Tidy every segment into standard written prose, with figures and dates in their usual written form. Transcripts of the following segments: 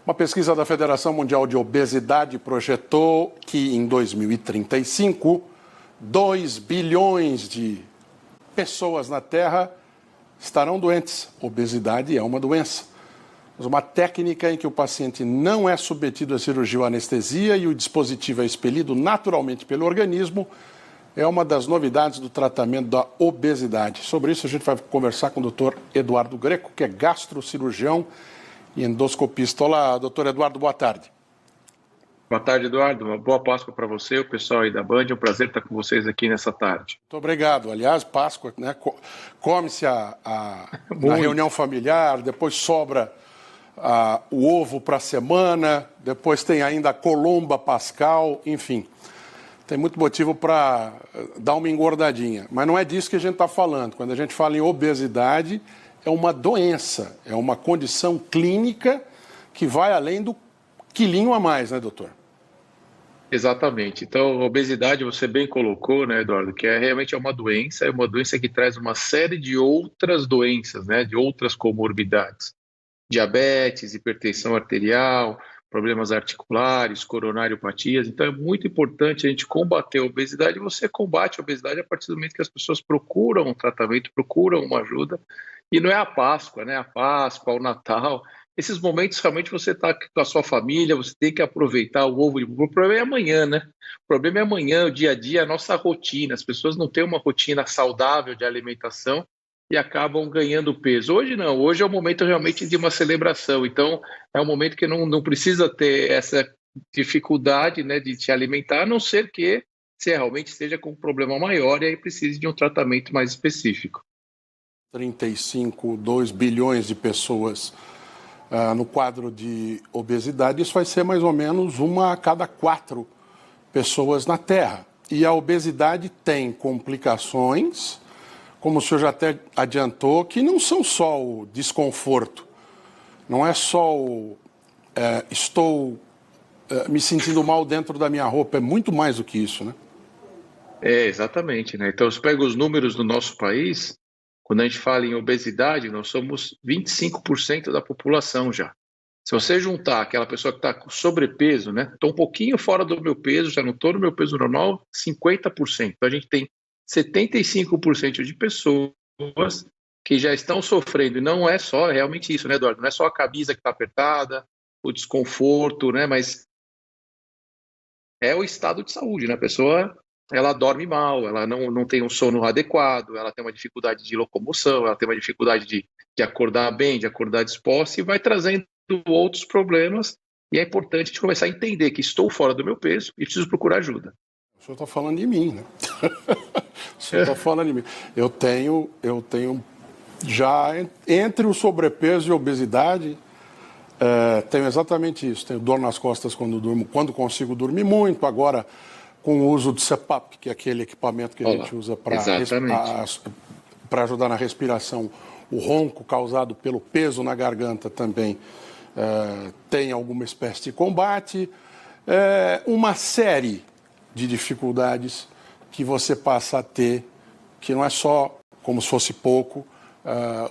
Uma pesquisa da Federação Mundial de Obesidade projetou que em 2035, 2 bilhões de pessoas na Terra estarão doentes. Obesidade é uma doença. Mas uma técnica em que o paciente não é submetido a cirurgia ou anestesia e o dispositivo é expelido naturalmente pelo organismo é uma das novidades do tratamento da obesidade. Sobre isso a gente vai conversar com o Dr. Eduardo Greco, que é gastrocirurgião e endoscopista. Olá, doutor Eduardo, boa tarde. Boa tarde, Eduardo. Uma boa Páscoa para você, o pessoal aí da Band. É um prazer estar com vocês aqui nessa tarde. Muito obrigado. Aliás, Páscoa, né? Come-se na reunião familiar, depois sobra o ovo para a semana, depois tem ainda a colomba pascal, enfim. Tem muito motivo para dar uma engordadinha. Mas não é disso que a gente está falando. Quando a gente fala em obesidade, é uma doença, é uma condição clínica que vai além do quilinho a mais, né, doutor? Exatamente. Então, a obesidade, você bem colocou, né, Eduardo, que realmente é uma doença que traz uma série de outras doenças, né, de outras comorbidades. Diabetes, hipertensão arterial, problemas articulares, coronariopatias. Então, é muito importante a gente combater a obesidade. Você combate a obesidade a partir do momento que as pessoas procuram um tratamento, procuram uma ajuda. E não é a Páscoa, né? A Páscoa, o Natal. Esses momentos, realmente, você está com a sua família, você tem que aproveitar o ovo. O problema é amanhã, né? O problema é amanhã, o dia a dia, a nossa rotina. As pessoas não têm uma rotina saudável de alimentação e acabam ganhando peso. Hoje não, hoje é o momento realmente de uma celebração. Então, é um momento que não precisa ter essa dificuldade, né, de te alimentar, a não ser que você realmente esteja com um problema maior e aí precise de um tratamento mais específico. 2 bilhões de pessoas no quadro de obesidade, isso vai ser mais ou menos 1 a cada 4 pessoas na Terra. E a obesidade tem complicações, como o senhor já até adiantou, que não são só o desconforto, não é só o estou me sentindo mal dentro da minha roupa, é muito mais do que isso, né? Exatamente, né? Então, você pega os números do nosso país, quando a gente fala em obesidade, nós somos 25% da população já. Se você juntar aquela pessoa que está com sobrepeso, né? Estou um pouquinho fora do meu peso, já não estou no meu peso normal, 50%. Então, a gente tem 75% de pessoas que já estão sofrendo. E não é só realmente isso, né, Eduardo? Não é só a camisa que está apertada, o desconforto, né? Mas é o estado de saúde, né? A pessoa, ela dorme mal, ela não tem um sono adequado, ela tem uma dificuldade de locomoção, ela tem uma dificuldade de acordar bem, de acordar disposta e vai trazendo outros problemas. E é importante a gente começar a entender que estou fora do meu peso e preciso procurar ajuda. O senhor está falando de mim, né? O senhor está falando de mim. Eu tenho já entre o sobrepeso e a obesidade, tenho exatamente isso. Tenho dor nas costas quando durmo, quando consigo dormir muito. Agora, com o uso do CPAP, que é aquele equipamento que a gente usa para ajudar na respiração, o ronco causado pelo peso na garganta também tem alguma espécie de combate. Uma série de dificuldades que você passa a ter, que não é só como se fosse pouco,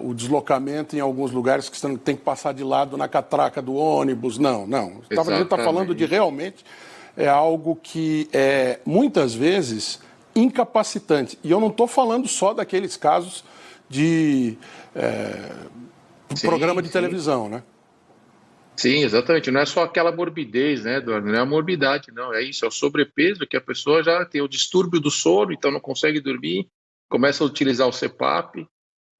o deslocamento em alguns lugares que você tem que passar de lado na catraca do ônibus. Não. A gente está falando de realmente algo que é muitas vezes incapacitante. E eu não estou falando só daqueles casos de programa de televisão, né? Sim, exatamente. Não é só aquela morbidez, né, Eduardo? Não é a morbidade, não. É isso, é o sobrepeso, que a pessoa já tem o distúrbio do sono, então não consegue dormir, começa a utilizar o CPAP,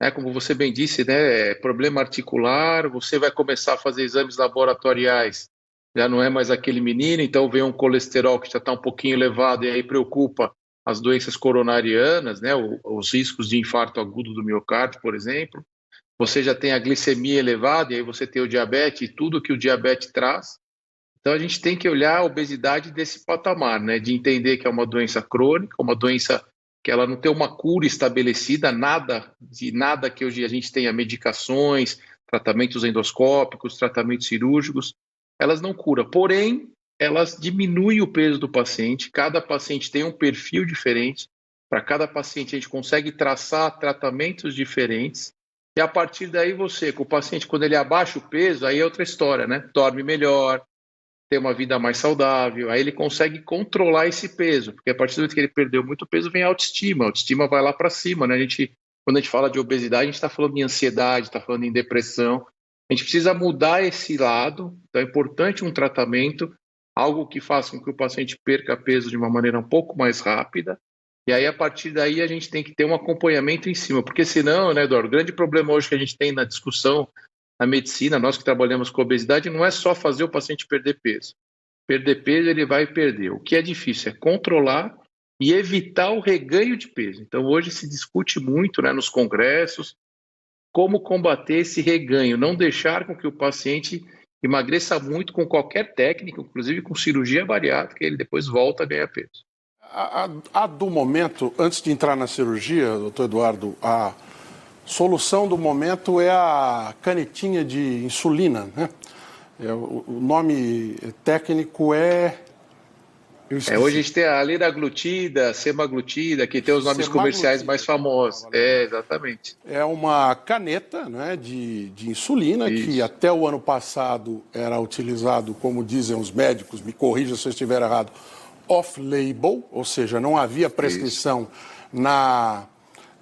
né, como você bem disse, né, problema articular, você vai começar a fazer exames laboratoriais, já não é mais aquele menino, então vem um colesterol que já está um pouquinho elevado e aí preocupa as doenças coronarianas, né, os riscos de infarto agudo do miocárdio, por exemplo. Você já tem a glicemia elevada e aí você tem o diabetes e tudo que o diabetes traz. Então a gente tem que olhar a obesidade desse patamar, né? De entender que é uma doença crônica, uma doença que ela não tem uma cura estabelecida, nada que hoje a gente tenha medicações, tratamentos endoscópicos, tratamentos cirúrgicos, elas não curam. Porém, elas diminuem o peso do paciente, cada paciente tem um perfil diferente, para cada paciente a gente consegue traçar tratamentos diferentes. E a partir daí com o paciente, quando ele abaixa o peso, aí é outra história, né? Dorme melhor, tem uma vida mais saudável, aí ele consegue controlar esse peso, porque a partir do momento que ele perdeu muito peso, vem a autoestima vai lá para cima, né? Quando a gente fala de obesidade, a gente está falando em ansiedade, está falando em depressão, a gente precisa mudar esse lado, então é importante um tratamento, algo que faça com que o paciente perca peso de uma maneira um pouco mais rápida, e aí a partir daí a gente tem que ter um acompanhamento em cima, porque senão, né, Eduardo, o grande problema hoje que a gente tem na discussão na medicina, nós que trabalhamos com obesidade, não é só fazer o paciente perder peso. Perder peso ele vai perder. O que é difícil é controlar e evitar o reganho de peso. Então hoje se discute muito, né, nos congressos, como combater esse reganho, não deixar com que o paciente emagreça muito com qualquer técnica, inclusive com cirurgia bariátrica, e ele depois volta a ganhar peso. A do momento, antes de entrar na cirurgia, doutor Eduardo, a solução do momento é a canetinha de insulina, né? O nome técnico é... Hoje a gente tem a liraglutida, semaglutida, que tem os nomes comerciais mais famosos. Exatamente. É uma caneta, né, de insulina. Isso. Que até o ano passado era utilizado, como dizem os médicos, me corrija se eu estiver errado, off-label, ou seja, não havia prescrição na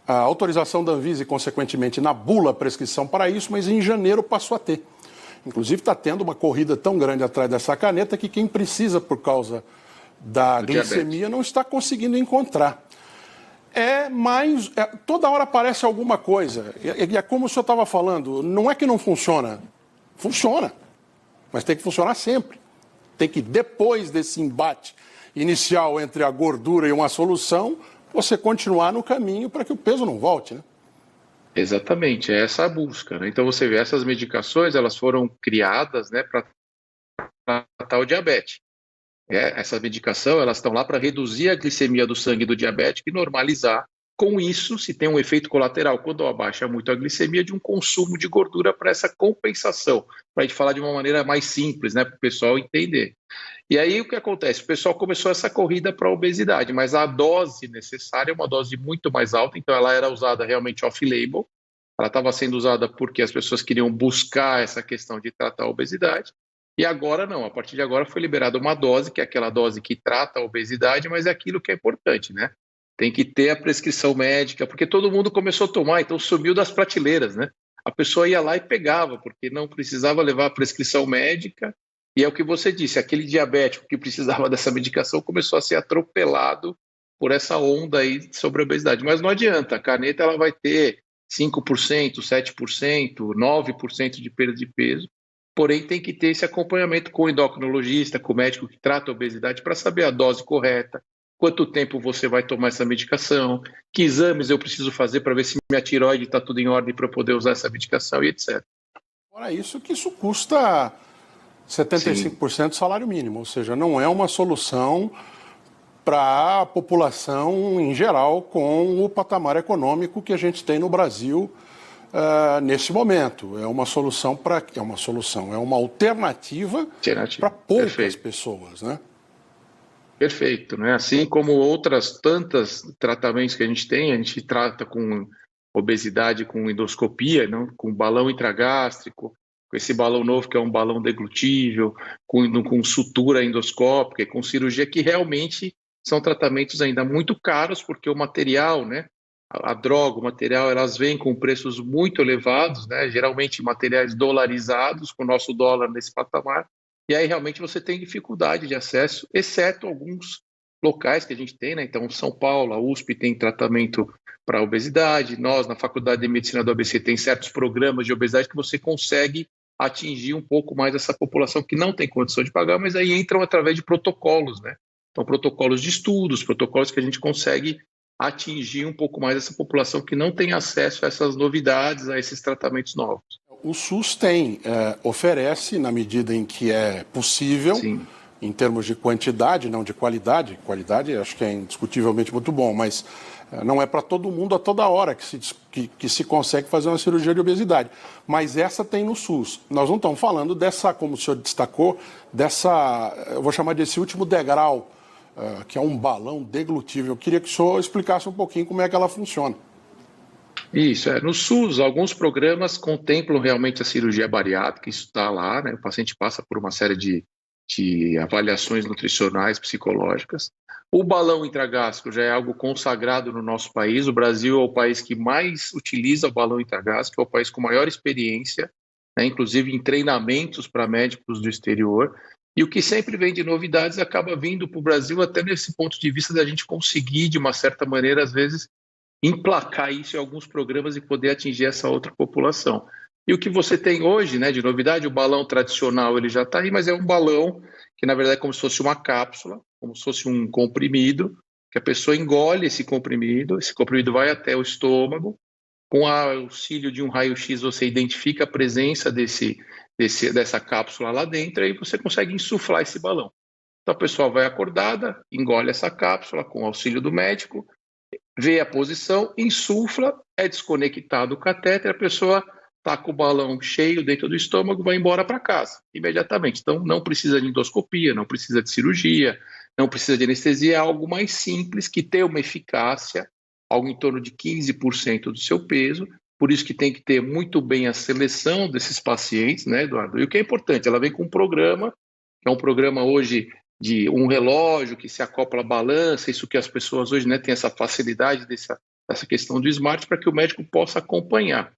autorização da Anvisa e, consequentemente, na bula prescrição para isso, mas em janeiro passou a ter. Inclusive está tendo uma corrida tão grande atrás dessa caneta que quem precisa por causa da glicemia não está conseguindo encontrar. Toda hora aparece alguma coisa. E é como o senhor estava falando, não é que não funciona. Funciona, mas tem que funcionar sempre. Tem que, depois desse embate inicial entre a gordura e uma solução, você continuar no caminho para que o peso não volte, né? Exatamente, é essa a busca, né? Então você vê, essas medicações, elas foram criadas, né, para tratar o diabetes. Essa medicação, elas estão lá para reduzir a glicemia do sangue do diabético e normalizar. Com isso, se tem um efeito colateral, quando abaixa muito a glicemia, de um consumo de gordura para essa compensação, para a gente falar de uma maneira mais simples, né, para o pessoal entender. E aí o que acontece? O pessoal começou essa corrida para a obesidade, mas a dose necessária é uma dose muito mais alta, então ela era usada realmente off-label, ela estava sendo usada porque as pessoas queriam buscar essa questão de tratar a obesidade, e agora não, a partir de agora foi liberada uma dose, que é aquela dose que trata a obesidade, mas é aquilo que é importante, né? Tem que ter a prescrição médica, porque todo mundo começou a tomar, então subiu das prateleiras, né? A pessoa ia lá e pegava, porque não precisava levar a prescrição médica, e é o que você disse, aquele diabético que precisava dessa medicação começou a ser atropelado por essa onda aí sobre a obesidade. Mas não adianta, a caneta ela vai ter 5%, 7%, 9% de perda de peso, porém tem que ter esse acompanhamento com o endocrinologista, com o médico que trata a obesidade, para saber a dose correta, quanto tempo você vai tomar essa medicação, que exames eu preciso fazer para ver se minha tireoide está tudo em ordem para eu poder usar essa medicação e etc. Fora isso, que isso custa 75% do salário mínimo, ou seja, não é uma solução para a população em geral com o patamar econômico que a gente tem no Brasil nesse momento. É uma solução é uma alternativa para poucas pessoas, né? Perfeito, né? Assim como outras tantas tratamentos que a gente trata com obesidade, com endoscopia, não? Com balão intragástrico, com esse balão novo que é um balão deglutível, com sutura endoscópica, com cirurgia, que realmente são tratamentos ainda muito caros, porque o material, né? A droga, o material, elas vêm com preços muito elevados, né? Geralmente materiais dolarizados, com o nosso dólar nesse patamar, e aí realmente você tem dificuldade de acesso, exceto alguns locais que a gente tem, né? Então, São Paulo, a USP tem tratamento para obesidade, nós, na Faculdade de Medicina do ABC, tem certos programas de obesidade que você consegue atingir um pouco mais essa população que não tem condição de pagar, mas aí entram através de protocolos, né? Então, protocolos de estudos, protocolos que a gente consegue atingir um pouco mais essa população que não tem acesso a essas novidades, a esses tratamentos novos. O SUS oferece, na medida em que é possível, sim, em termos de quantidade, não de qualidade. Qualidade acho que é indiscutivelmente muito bom, mas não é para todo mundo a toda hora que se consegue fazer uma cirurgia de obesidade. Mas essa tem no SUS. Nós não estamos falando dessa, como o senhor destacou, eu vou chamar desse último degrau, que é um balão deglutível. Eu queria que o senhor explicasse um pouquinho como é que ela funciona. Isso, no SUS, alguns programas contemplam realmente a cirurgia bariátrica, isso está lá, né? O paciente passa por uma série de avaliações nutricionais, psicológicas. O balão intragástrico já é algo consagrado no nosso país. O Brasil é o país que mais utiliza o balão intragástrico, é o país com maior experiência, né? Inclusive em treinamentos para médicos do exterior. E o que sempre vem de novidades acaba vindo para o Brasil até nesse ponto de vista da gente conseguir, de uma certa maneira, às vezes, emplacar isso em alguns programas e poder atingir essa outra população. E o que você tem hoje, né, de novidade, o balão tradicional ele já está aí, mas é um balão que na verdade é como se fosse uma cápsula, como se fosse um comprimido, que a pessoa engole esse comprimido vai até o estômago, com o auxílio de um raio-x você identifica a presença dessa cápsula lá dentro, e aí você consegue insuflar esse balão. Então a pessoa vai acordada, engole essa cápsula com o auxílio do médico, vê a posição, insufla, é desconectado o catéter, a pessoa está com o balão cheio dentro do estômago, vai embora para casa imediatamente. Então, não precisa de endoscopia, não precisa de cirurgia, não precisa de anestesia, é algo mais simples, que tem uma eficácia, algo em torno de 15% do seu peso, por isso que tem que ter muito bem a seleção desses pacientes, né, Eduardo? E o que é importante, ela vem com um programa, que é um programa hoje de um relógio que se acopla à balança, isso que as pessoas hoje, né, têm essa facilidade dessa questão do smart para que o médico possa acompanhar.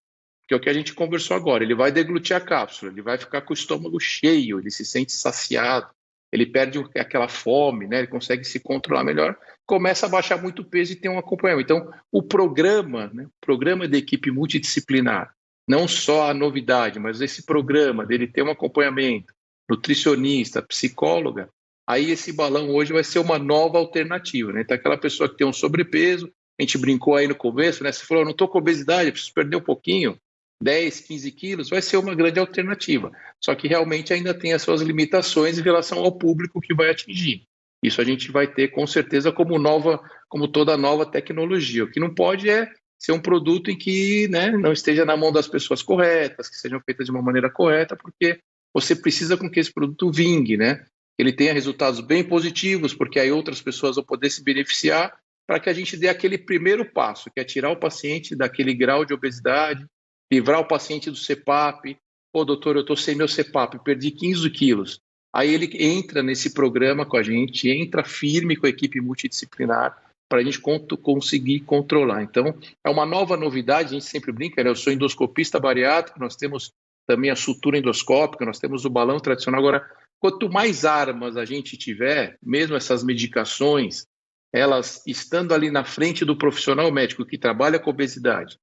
Que é o que a gente conversou agora, ele vai deglutir a cápsula, ele vai ficar com o estômago cheio, ele se sente saciado, ele perde aquela fome, né, ele consegue se controlar melhor, começa a baixar muito o peso e tem um acompanhamento. Então, o programa, né, o programa da equipe multidisciplinar, não só a novidade, mas esse programa dele ter um acompanhamento, nutricionista, psicóloga, aí esse balão hoje vai ser uma nova alternativa, né? Então, aquela pessoa que tem um sobrepeso, a gente brincou aí no começo, né? Você falou, não estou com obesidade, preciso perder um pouquinho, 10, 15 quilos, vai ser uma grande alternativa. Só que realmente ainda tem as suas limitações em relação ao público que vai atingir. Isso a gente vai ter com certeza como toda nova tecnologia. O que não pode é ser um produto em que, né, não esteja na mão das pessoas corretas, que sejam feitas de uma maneira correta, porque você precisa com que esse produto vingue, né? Ele tenha resultados bem positivos, porque aí outras pessoas vão poder se beneficiar, para que a gente dê aquele primeiro passo, que é tirar o paciente daquele grau de obesidade, livrar o paciente do CPAP. Pô, doutor, eu estou sem meu CPAP, perdi 15 quilos. Aí ele entra nesse programa com a gente, entra firme com a equipe multidisciplinar, para a gente conseguir controlar. Então, é uma nova novidade, a gente sempre brinca, né? Eu sou endoscopista bariátrico, nós temos também a sutura endoscópica, nós temos o balão tradicional. Agora, quanto mais armas a gente tiver, mesmo essas medicações, elas estando ali na frente do profissional médico que trabalha com obesidade,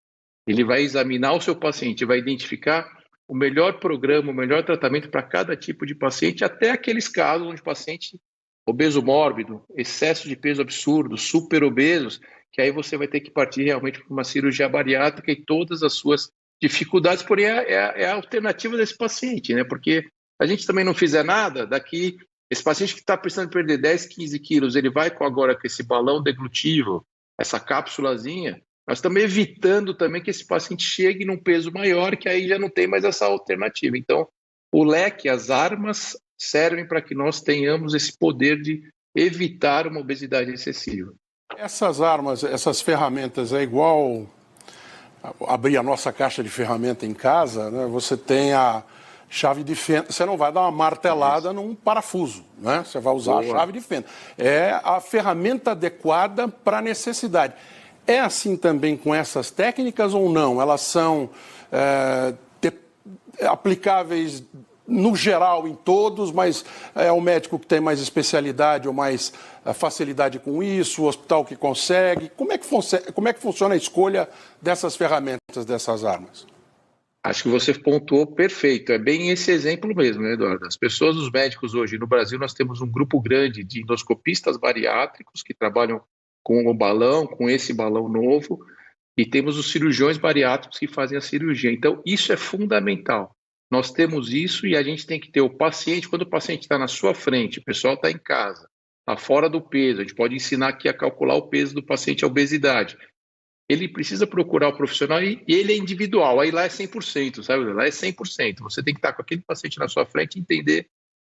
ele vai examinar o seu paciente, vai identificar o melhor programa, o melhor tratamento para cada tipo de paciente, até aqueles casos onde o paciente obeso mórbido, excesso de peso absurdo, super obesos, que aí você vai ter que partir realmente para uma cirurgia bariátrica e todas as suas dificuldades, porém é a alternativa desse paciente, né? Porque a gente também não fizer nada, daqui esse paciente que está precisando perder 10, 15 quilos, ele vai agora com esse balão deglutivo, essa cápsulazinha, nós estamos evitando também que esse paciente chegue num peso maior, que aí já não tem mais essa alternativa. Então, o leque, as armas, servem para que nós tenhamos esse poder de evitar uma obesidade excessiva. Essas armas, essas ferramentas, é igual abrir a nossa caixa de ferramenta em casa, né? Você tem a chave de fenda, você não vai dar uma martelada num parafuso, né? Você vai usar a chave de fenda. É a ferramenta adequada para a necessidade. É assim também com essas técnicas ou não? Elas são aplicáveis no geral em todos, mas é o médico que tem mais especialidade ou mais facilidade com isso, o hospital que consegue. Como é que funciona a escolha dessas ferramentas, dessas armas? Acho que você pontuou perfeito. É bem esse exemplo mesmo, né, Eduardo? As pessoas, os médicos hoje no Brasil, nós temos um grupo grande de endoscopistas bariátricos que trabalham com o balão, com esse balão novo, e temos os cirurgiões bariátricos que fazem a cirurgia. Então, isso é fundamental. Nós temos isso e a gente tem que ter o paciente, quando o paciente está na sua frente, o pessoal está em casa, está fora do peso, a gente pode ensinar aqui a calcular o peso do paciente, a obesidade. Ele precisa procurar o profissional e ele é individual, aí lá é 100%, sabe? Lá é 100%. Você tem que estar com aquele paciente na sua frente e entender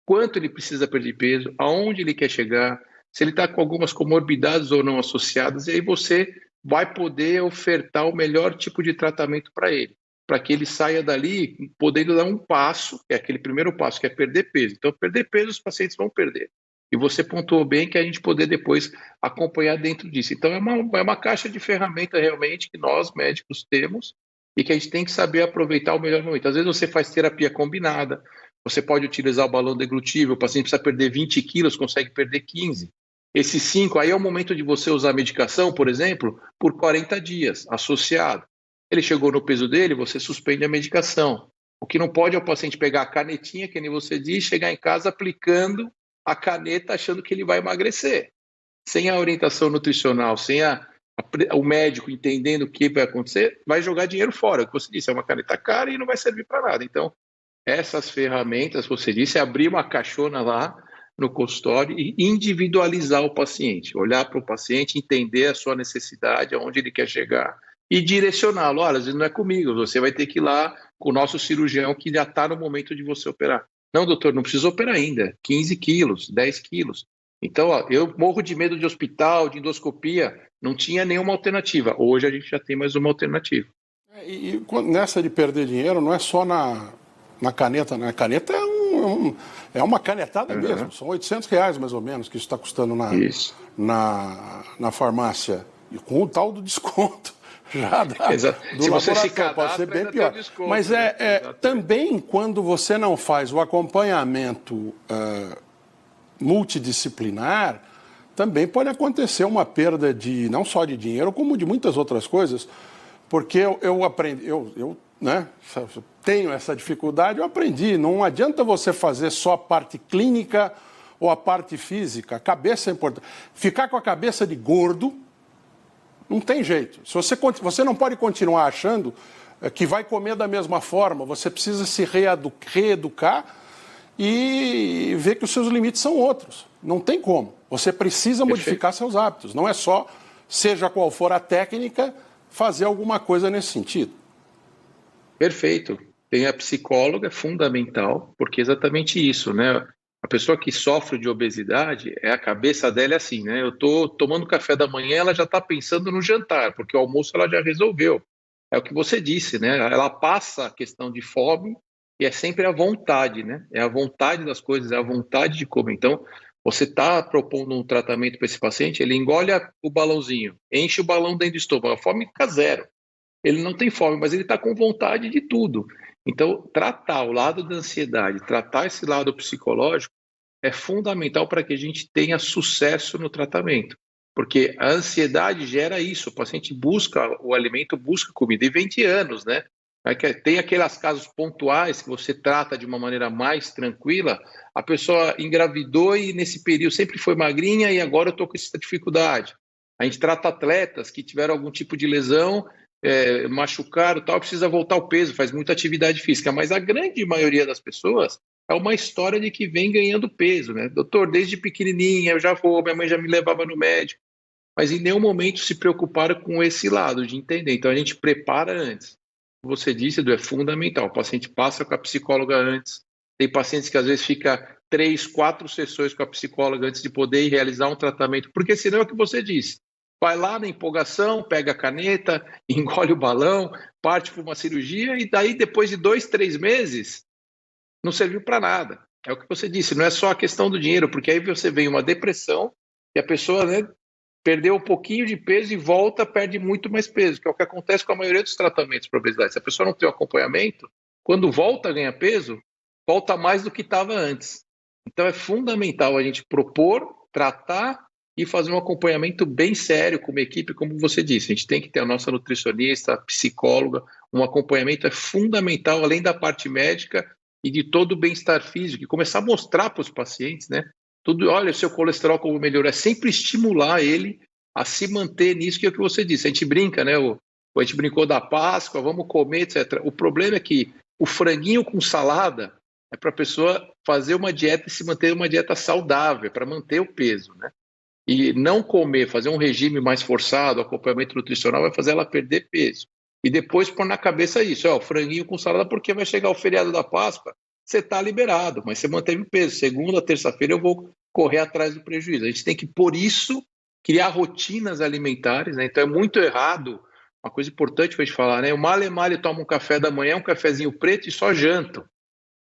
quanto ele precisa perder peso, aonde ele quer chegar, se ele está com algumas comorbidades ou não associadas, e aí você vai poder ofertar o melhor tipo de tratamento para ele, para que ele saia dali podendo dar um passo, que é aquele primeiro passo, que é perder peso. Então, perder peso os pacientes vão perder. E você pontuou bem que a gente poder depois acompanhar dentro disso. Então, é uma caixa de ferramentas realmente que nós, médicos, temos e que a gente tem que saber aproveitar o melhor momento. Às vezes você faz terapia combinada, você pode utilizar o balão deglutível, o paciente precisa perder 20 quilos, consegue perder 15. Esses 5, aí é o momento de você usar a medicação, por exemplo, por 40 dias, associado. Ele chegou no peso dele, você suspende a medicação. O que não pode é o paciente pegar a canetinha, que nem você diz, chegar em casa aplicando a caneta achando que ele vai emagrecer. Sem a orientação nutricional, sem o médico entendendo o que vai acontecer, vai jogar dinheiro fora. O que você disse, é uma caneta cara e não vai servir para nada. Então, essas ferramentas, você disse, é abrir uma caixona lá no consultório e individualizar o paciente, olhar para o paciente, entender a sua necessidade, aonde ele quer chegar e direcioná-lo. Olha, às vezes não é comigo, você vai ter que ir lá com o nosso cirurgião que já está no momento de você operar. Não, doutor, não precisa operar ainda, 15 quilos, 10 quilos. Então, ó, eu morro de medo de hospital, de endoscopia, não tinha nenhuma alternativa. Hoje a gente já tem mais uma alternativa. Nessa de perder dinheiro, não é só na caneta, né? A caneta é uma canetada mesmo, são R$800 mais ou menos que isso está custando na farmácia, e com o tal do desconto. Já dá. Se você se cadastra, pode ser bem pior. Desconto, mas também quando você não faz o acompanhamento multidisciplinar, também pode acontecer uma perda de não só de dinheiro, como de muitas outras coisas, porque eu aprendi, né, tenho essa dificuldade, eu aprendi, não adianta você fazer só a parte clínica ou a parte física, a cabeça é importante. Ficar com a cabeça de gordo não tem jeito. Se você não pode continuar achando que vai comer da mesma forma, você precisa se reeducar e ver que os seus limites são outros. Não tem como. Você precisa modificar seus hábitos. Não é só, seja qual for a técnica, fazer alguma coisa nesse sentido. Perfeito. Tem a psicóloga, é fundamental, porque é exatamente isso, né? A pessoa que sofre de obesidade, a cabeça dela é assim, né? Eu estou tomando café da manhã, ela já está pensando no jantar, porque o almoço ela já resolveu. É o que você disse, né? Ela passa a questão de fome e é sempre a vontade, né? É a vontade das coisas, é a vontade de comer. Então, você está propondo um tratamento para esse paciente, ele engole o balãozinho, enche o balão dentro do estômago, a fome fica zero. Ele não tem fome, mas ele está com vontade de tudo. Então, tratar o lado da ansiedade, tratar esse lado psicológico é fundamental para que a gente tenha sucesso no tratamento. Porque a ansiedade gera isso, o paciente busca o alimento, busca comida, e vem de anos, né? Tem aqueles casos pontuais que você trata de uma maneira mais tranquila, a pessoa engravidou e nesse período sempre foi magrinha e agora eu estou com essa dificuldade. A gente trata atletas que tiveram algum tipo de lesão, machucaram, tal, precisa voltar ao peso, faz muita atividade física, mas a grande maioria das pessoas é uma história de que vem ganhando peso, né? Doutor, desde pequenininha eu já vou, minha mãe já me levava no médico, mas em nenhum momento se preocuparam com esse lado de entender. Então a gente prepara antes. Como você disse, Edu, é fundamental. O paciente passa com a psicóloga antes. Tem pacientes que às vezes fica 3, 4 sessões com a psicóloga antes de poder ir realizar um tratamento, porque senão é o que você disse. Vai lá na empolgação, pega a caneta, engole o balão, parte para uma cirurgia e daí depois de 2, 3 meses não serviu para nada. É o que você disse, não é só a questão do dinheiro, porque aí você vem uma depressão e a pessoa, né, perdeu um pouquinho de peso e volta, perde muito mais peso, que é o que acontece com a maioria dos tratamentos para obesidade. Se a pessoa não tem o acompanhamento, quando volta a ganhar peso, volta mais do que estava antes. Então é fundamental a gente propor, tratar e fazer um acompanhamento bem sério com uma equipe, como você disse. A gente tem que ter a nossa nutricionista, a psicóloga, um acompanhamento é fundamental, além da parte médica e de todo o bem-estar físico, e começar a mostrar para os pacientes, né? Tudo, olha, o seu colesterol como melhorou, é sempre estimular ele a se manter nisso, que é o que você disse. A gente brinca, né? A gente brincou da Páscoa, vamos comer, etc. O problema é que o franguinho com salada é para a pessoa fazer uma dieta e se manter uma dieta saudável, para manter o peso, né? E não comer, fazer um regime mais forçado, acompanhamento nutricional, vai fazer ela perder peso. E depois pôr na cabeça isso, o franguinho com salada, porque vai chegar o feriado da Páscoa, você está liberado, mas você manteve o peso. Segunda, terça-feira eu vou correr atrás do prejuízo. A gente tem que pôr isso criar rotinas alimentares, né? Então é muito errado, uma coisa importante para a gente falar, né? O male toma um café da manhã, um cafezinho preto e só janta.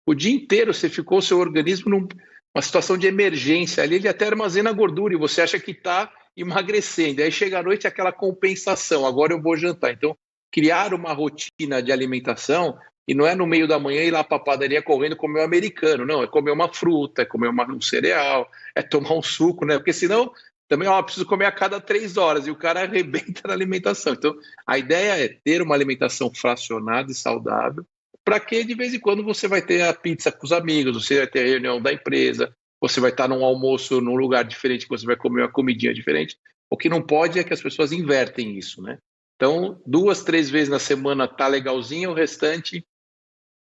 O dia inteiro você ficou o seu organismo numa situação de emergência ali, ele até armazena gordura e você acha que está emagrecendo. Aí chega à noite aquela compensação, agora eu vou jantar. Então, criar uma rotina de alimentação, e não é no meio da manhã ir lá para a padaria correndo comer um americano, não, é comer uma fruta, é comer um cereal, é tomar um suco, né? Porque senão também preciso comer a cada 3 horas e o cara arrebenta na alimentação. Então, a ideia é ter uma alimentação fracionada e saudável, para que de vez em quando você vai ter a pizza com os amigos, você vai ter a reunião da empresa, você vai estar num almoço num lugar diferente, que você vai comer uma comidinha diferente. O que não pode é que as pessoas invertem isso, né? Então, 2, 3 vezes na semana tá legalzinho, o restante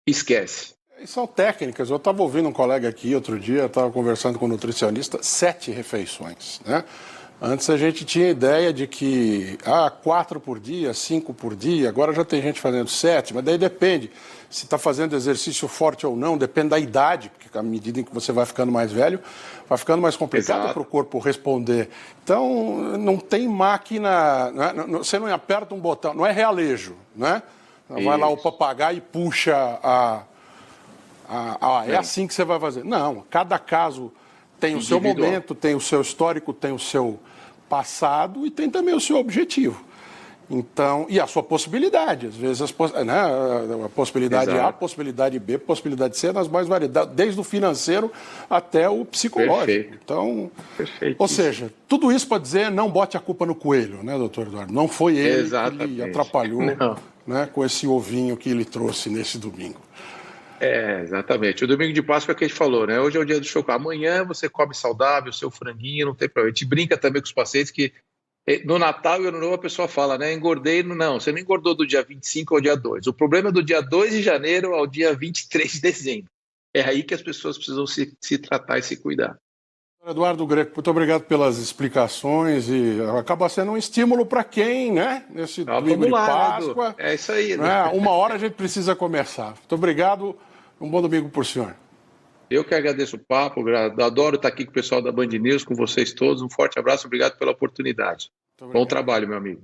esquece. E são técnicas. Eu estava ouvindo um colega aqui outro dia, estava conversando com um nutricionista, 7 refeições, né? Antes a gente tinha ideia de que 4 por dia, 5 por dia, agora já tem gente fazendo 7, mas daí depende se está fazendo exercício forte ou não, depende da idade, porque à medida em que você vai ficando mais velho, vai ficando mais complicado para o corpo responder. Então, não tem máquina, você não aperta um botão, não é realejo, né? Vai lá o papagaio e puxa é assim que você vai fazer. Não, cada caso tem o seu momento, tem o seu histórico, tem o seu passado e tem também o seu objetivo. Então, e a sua possibilidade. Às vezes a possibilidade A, a possibilidade B, a possibilidade C, nas mais variadas, desde o financeiro até o psicológico. Perfeito. Então, ou seja, tudo isso para dizer não bote a culpa no coelho, né, doutor Eduardo? Não foi ele que lhe atrapalhou, né, com esse ovinho que ele trouxe nesse domingo. Exatamente. O domingo de Páscoa que a gente falou, né? Hoje é o dia do chocolate. Amanhã você come saudável, seu franguinho, não tem problema. A gente brinca também com os pacientes que no Natal e Ano Novo a pessoa fala, né? Engordei, não, você não engordou do dia 25 ao dia 2. O problema é do dia 2 de janeiro ao dia 23 de dezembro. É aí que as pessoas precisam se tratar e se cuidar. Eduardo Greco, muito obrigado pelas explicações e acaba sendo um estímulo para quem, né? Nesse domingo de Páscoa. É isso aí. Né? 1 hora a gente precisa começar. Muito obrigado. Um bom domingo por senhor. Eu que agradeço o papo, adoro estar aqui com o pessoal da Band News, com vocês todos. Um forte abraço, obrigado pela oportunidade. Bom trabalho, meu amigo.